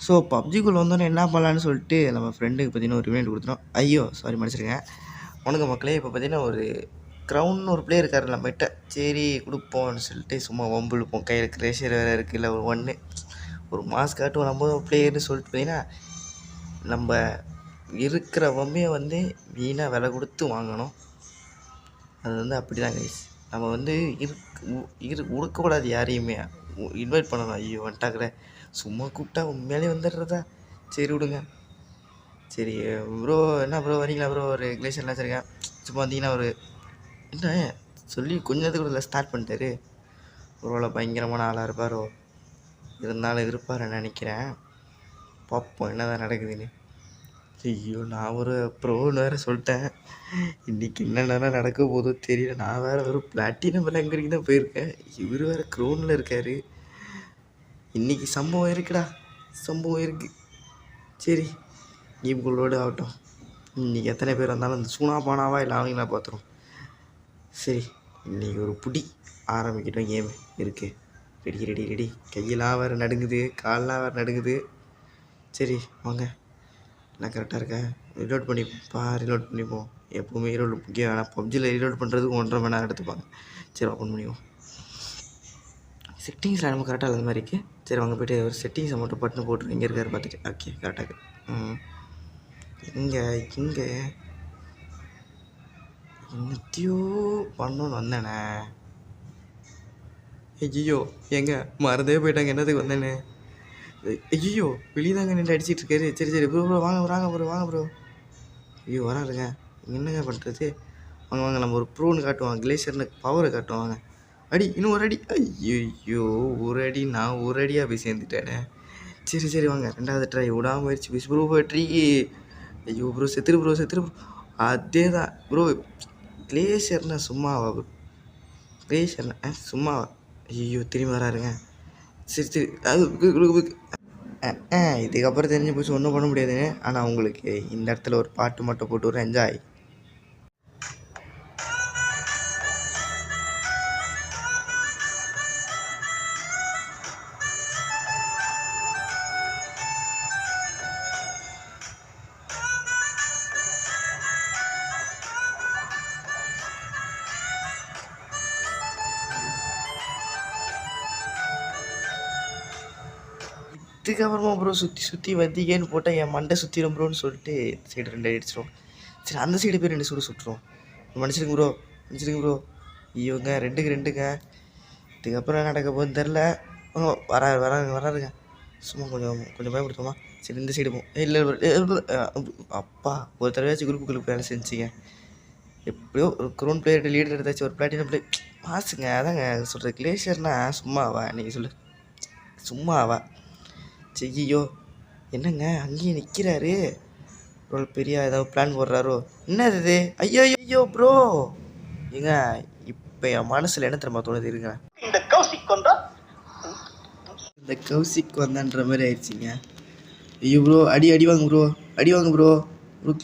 So பப்ஜிக்குள்ளே வந்தோன்னே என்ன பண்ணலான்னு சொல்லிட்டு நம்ம ஃப்ரெண்டுக்கு பார்த்தீங்கன்னா ஒரு ரிமைண்ட் கொடுத்துட்டோம். ஐயோ சாரி மன்னிச்சிருங்க. வணக்கம் மக்களே. இப்போ பார்த்தீங்கன்னா ஒரு க்ரௌன்னு ஒரு பிளேயர் இருக்கார் நம்மகிட்ட. சரி கொடுப்போம்னு சொல்லிட்டு சும்மா வம்பு இழுப்போம். கையில் கிரேஷர் வேறு இருக்குது, இல்லை ஒரு மாஸ்க் காட்டுவோம் நம்ம பிளேயர்னு சொல்லிட்டு பார்த்தீங்கன்னா நம்ம இருக்கிற வம்பியை வந்து வீணாக விலை கொடுத்து வாங்கணும். அது வந்து அப்படி தான் கைஸ். நம்ம வந்து உடுக்கக்கூடாது, யாரையுமே இன்வைட் பண்ணணும். ஐயோ வந்துட்டாக்குற சும்மா கூப்பிட்டா உண்மையிலே வந்துடுறதா. சரி விடுங்க. சரி ப்ரோ என்ன ப்ரோ வரீங்களா ப்ரோ, ஒரு கிளேஷர்லாம் வச்சுருக்கேன் சும்மா வந்தீங்கன்னா ஒரு என்ன சொல்லி கொஞ்ச நேரத்துக்கு கூட ஸ்டார்ட் பண்ணிட்டாரு. ஒருவேளை பயங்கரமான ஆளாக இருப்பாரோ, இருந்தாலும் இருப்பாருன்னு நினைக்கிறேன். பார்ப்போம் என்ன தான் நடக்குதுன்னு. ஐயோ நான் ஒரு ப்ரோன்னு வேறு சொல்லிட்டேன். இன்றைக்கி என்னென்ன நடக்க போதோ தெரியல. நான் வேறு ஒரு பிளாட்டினம் விளங்குறீங்க தான் போயிருக்கேன். இவர் வேறு க்ரோனில் இருக்கார். இன்றைக்கி சம்பவம் இருக்குடா, சம்பவம் இருக்குது. சரி கேம்குள்ளோடு ஆகட்டும். இன்றைக்கி எத்தனை பேர் வந்தாலும் அந்த சூனா பானாவா இல்லை அவங்களா பார்த்துரும். சரி இன்றைக்கி ஒரு புடி ஆரம்பிக்கிட்டோம். கேம் இருக்குது. Ready ready ready. கையெல்லாம் வேறு நடுங்குது, காலெலாம் வேறு நடுங்குது. சரி வாங்க, எல்லாம் கரெக்டாக இருக்கேன். ரீலோட் பண்ணிப்போம். எப்போவுமே ரீலோட் முக்கியம். ஆனால் பப்ஜியில் ரீலோட் பண்ணுறதுக்கு 1.5 மணி நேரம் எடுத்துப்பாங்க. சரி ஓப்பன் பண்ணிப்போம். செட்டிங்ஸில் நம்ம கரெக்டாக இல்லாத மாதிரி இருக்குது. சரி வாங்க போய்ட்டு ஒரு செட்டிங்ஸை மட்டும் பட்டுன்னு போட்டு இங்கே இருக்காரு பார்த்துட்டு. ஓகே கரெக்டாக இருக்குது. இங்கே என்னத்தையோ பண்ணணுன்னு வந்தேனே. ஐயோ எங்கே மறந்தே போயிட்டாங்க என்னத்துக்கு வந்தேன்னு. ஐயோ வெளியே தாங்க நின்று அடிச்சிட்டு இருக்காரு. சரி ப்ரோ வாங்க ப்ரோ. ஐயோ வராருங்க. என்னங்க பண்ணுறது. வாங்க நம்ம ஒரு ப்ரோன்னு காட்டுவாங்க, கிளேஷர்னு பவரை காட்டுவாங்க. அடி இன்னும் ஒரு அடி. ஐயோ ஒரு அடி. நான் ஒரு அடியாக போய் சேர்ந்துட்டேனே. சரி வாங்க ரெண்டாவது ட்ரை விடாமல் போயிடுச்சு. Bro tree. ஐயோ ப்ரோ செத்துரு ப்ரோ. அதே தான் ப்ரோ. கிளேஷர்னா சும்மாவா ப்ரோ? கிளேஷர்னா சும்மாவா? ஐயோ திரும்பி வராருங்க. சரி அது இதுக்கப்புறம் தெரிஞ்சு போச்சு, ஒன்றும் பண்ண முடியாதுன்னு. ஆனால் உங்களுக்கு இந்த இடத்துல ஒரு பாட்டு மட்டும் போட்டு ஒரு என்ஜாய். இதுக்கப்புறமா ப்ரோ சுற்றி வந்திகேன்னு போட்டால் என் மண்டை சுற்றிடும் ப்ரோன்னு சொல்லிட்டு சைடு 2 அடிச்சிடும். சரி அந்த சைடு போய் 2 சுட்டுரும். மன்னிச்சிருங்க ப்ரோ. ஐயோங்க 2ங்க. இதுக்கப்புறம் என்ன நடக்க போகுதுன்னு தெரில. வராருங்க. சும்மா கொஞ்சம் பயப்படுத்துமா. சரி இந்த சைடு போகும். இல்லை அப்பா ஒரு தடவையாச்சும் குரூப்புக்கு வேலை செஞ்சுங்க. எப்படியோ ஒரு க்ரோன் பிளேயர்கிட்ட லீடர் எடுத்தாச்சு, ஒரு பிளாட்டினம் பிளே மாசுங்க. அதாங்க சொல்கிறேன். கிளேஷர்னா சும்மாவா நீங்கள் சொல்லு, சும்மாவா? ஐயோ என்னங்க அங்கேயே நிற்கிறாரு. ஒரு பெரிய ஏதாவது பிளான் போடுறாரோ என்னது இது? ஐயோ ப்ரோ ஏங்க இப்போ என் மனசில் என்ன தெரியுமா தோணுது இருங்க. இந்த கௌசிக் வந்தான்ற மாதிரி ஆயிடுச்சிங்க. ஐயோ ப்ரோ அடி வாங்க ப்ரோ.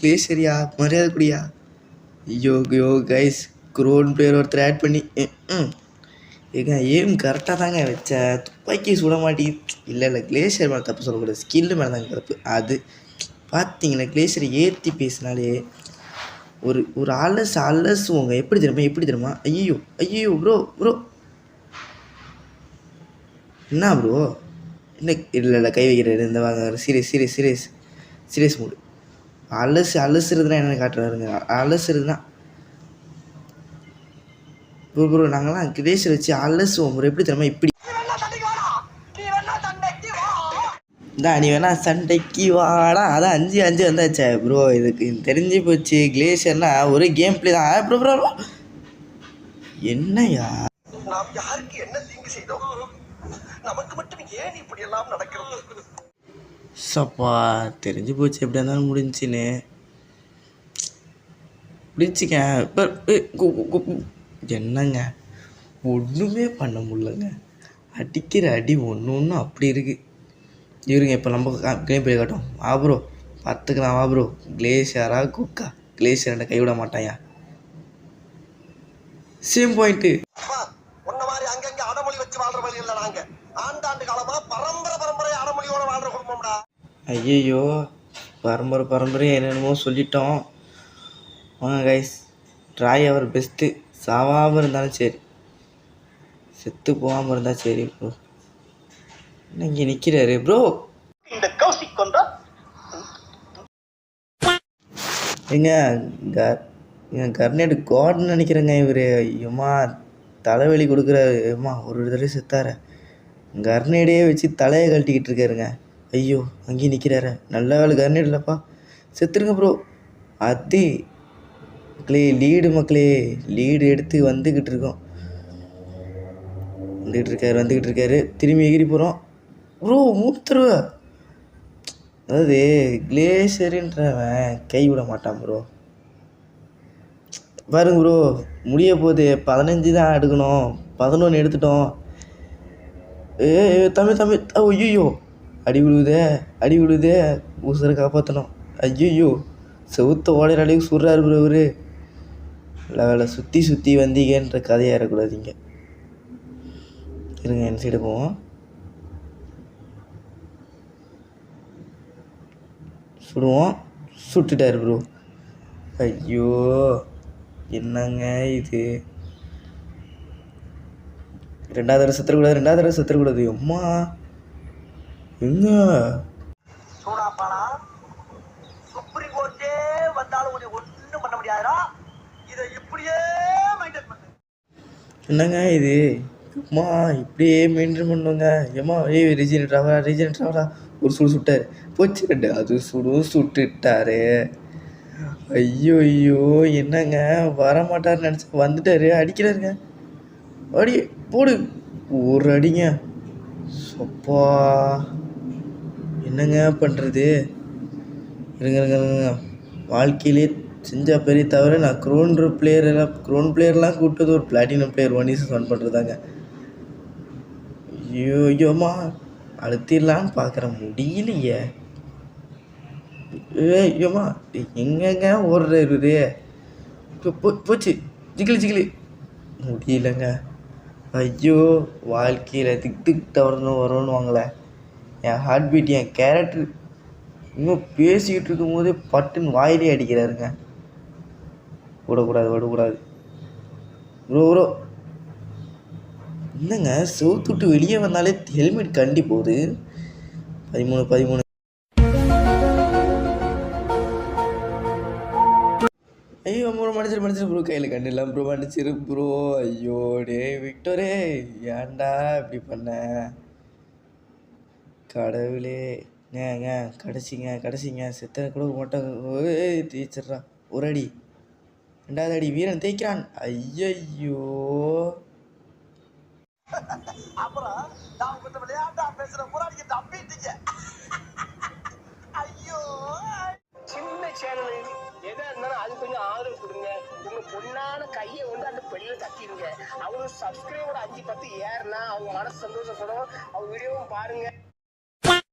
கிளேஷரியா மரியாதை கூடியா. ஐயோ கைஸ் க்ரோன் பிளேயர் ஒருத்தர் ஆட் பண்ணி ஏங்க ஏம் கரெக்டாக தாங்க வச்சேன். துப்பாக்கி சுட மாட்டி. இல்லை கிளேஷியர் மேலே தப்பு சொல்லக்கூடாது, ஸ்கில்லு மேலே தாங்க தப்பு. அது பார்த்தீங்கன்னா கிளேஷியரை ஏற்றி பேசினாலே ஒரு அலசுவோங்க. எப்படி தெரியுமா? ஐயோ ப்ரோ என்ன ப்ரோ என்ன? இல்லை கை வைக்கிறாரு. இந்த வாங்க சீரியஸ் மூடு. அலசுறதுனா என்னென்னு காட்டுறாருங்க. அலசுறதுனா ப்ரோ நாங்கள்லாம் கிளேஷர் வச்சு அலசுவோம் ப்ரோ. எப்படி தெரியுமா? இப்படி நீ வேணா சண்டைக்கு வாடா. அதான் 5 வந்தாச்சே ப்ரோ. இதுக்கு தெரிஞ்சு போச்சு. கிளேஷர்னா ஒரு கேம் பிளே தான் ப்ரோ. என்னையா நாம் யாருக்கு என்ன தீங்கு செய்தோம்? நமக்கு மட்டும் ஏன் இப்படி எல்லாம் நடக்கிறது? சப்பா தெரிஞ்சு போச்சு. எப்படியா இருந்தாலும் முடிஞ்சுன்னு முடிச்சுக்க. என்னங்க ஒன்றுமே பண்ண முடியலங்க. அடிக்கிற அடி ஒன்று அப்படி இருக்குது. இருங்க இப்போ நம்ம கேம் பிளே காட்டும். வா ப்ரோ பார்த்துக்கலாம். வா ப்ரோ. கிளேஷியரா குக்கா? கிளேஷியர் கைவிட மாட்டாயா. Same point. உன்ன மாதிரி அங்கங்கே அடமொழி வச்சு வாழ்ற வழி இல்லை. நாங்கள் ஆண்டாண்டு காலமாக பரம்பரை அடமொழியோட வாழ்ற குடும்பம்டா. ஐயையோ! பரம்பரையா என்னென்னமோ சொல்லிட்டோம். வாங்க கைஸ், ட்ரை அவர் பெஸ்ட்டு. சாவாம இருந்தாலும் சரி, செத்து போகாமல் இருந்தால் சரி ப்ரோ. என்ன இங்கே நிற்கிறாரு ப்ரோ? இந்த கௌசிக் கொண்டா ஏங்க கர்னேட் காட்னு நினைக்கிறேங்க இவர். ஐயோம்மா தலைவலி கொடுக்குறாரு. ஏம்மா ஒரு தடவை செத்தார கர்னேடே வச்சு தலையை கழட்டிக்கிட்டு இருக்காருங்க. ஐயோ அங்கேயும் நிற்கிறாரு. நல்ல வேலை கர்னேட் இல்லைப்பா. செத்துருங்க ப்ரோ. அது மக்களே லீடு எடுத்து வந்துக்கிட்டு இருக்கோம். வந்துக்கிட்டு இருக்காரு. திரும்பி எகிரி போகிறோம் ப்ரோ. மூத்தருவ அதாவது கிளேஷருன்றவன் கை விட மாட்டான் ப்ரோ. பாருங்க ப்ரோ, முடிய போகுது. 15 தான் எடுக்கணும், 11 எடுத்துட்டோம். தமிழ் ஐயோ அடி விழுவுதே. ஊசரை காப்பாற்றணும். ஐயோ செவுத்த ஓடுற அளவுக்கு சுடுறாரு ப்ரோ இவர். வேலை சுற்றி வந்தீங்கன்ற கதையாக இருக்கக்கூடாதீங்க. இருங்க என் சைடு போவோம். சுடுவோம். சுட்டுட்டார் ப்ரோ. ஐயோ என்னங்க இது? ரெண்டாவது தடவை செத்துறக்கூடாது. அம்மா எங்க சுப்ரீம் கோர்ட்டே வந்தாலும் ஒன்றும் பண்ண முடியாதா? இதை இப்படியே மெயின்டைன் பண்ணு. என்னங்க இது? அம்மா இப்படியே மெயின்டைன் பண்ணுங்க. ஏம்மா ரீஜெனரேட் ஒரு சுட்டார். போச்சு 2. அது சுட்டுட்டாரு. ஐயோ என்னங்க வரமாட்டார்னு நினச்சி வந்துட்டாரு. அடிக்கிறாருங்க. அடி போடு. ஒரு அடிங்க. அப்பா என்னங்க பண்ணுறது? இருங்க. வாழ்க்கையிலே செஞ்ச பெரிய தவிர நான் க்ரோன் பிளேயர்லாம் கூப்பிட்டது ஒரு பிளாட்டினம் பிளேயர் 1v1 பண்ணுறதாங்க. ஐயோம்மா அழுத்திடலான்னு பார்க்குறேன், முடியலையே. ஐயோம்மா எங்கெங்க ஓடுறது? போச்சு. ஜிகிலி முடியலங்க. ஐயோ வாழ்க்கையில் திக்கு வரணும்னு வாங்கலை. என் ஹார்ட் பீட், என் கேரக்டர் இன்னும் பேசிக்கிட்டு இருக்கும்போதே பட்டுன்னு வாயிலே அடிக்கிறாருங்க. விடக்கூடாது ப்ரோ. என்னங்க செவுத்து விட்டு வெளியே வந்தாலே ஹெல்மெட் கண்டி போகுது. 13 ஐயோ ப்ரோ மன்னிச்சிரு ப்ரோ. கையில் கண்டு இல்லாமல் ப்ரோ, மன்னிச்சிரு ப்ரோ. ஐயோ டே விக்டரே, ஏன்டா இப்படி பண்ண? கடவுளே ஏங்க கடைசிங்க செத்தனை கூட மாட்டாங்க. தேய்ச்சிட்றா. ஒரு அடி, 2வது அடி. வீரன் தேய்க்கிறான். ஐயோ அப்புறம் நான் உங்கள்கிட்ட விளையாட்டா பேசுற போராடிக்க தம்பிட்டீங்க. ஐயோ சின்ன சேனல் எதா இருந்தாலும் அது கொஞ்சம் ஆதரவு கொடுங்க. உங்க பொண்ணான கையை அந்த பெண்ணில தட்டிடுங்க. அவங்க சப்ஸ்கிரைபர் 5-10 ஏறுனா அவங்க மனசு சந்தோஷப்படும். அவங்க வீடியோவும் பாருங்க.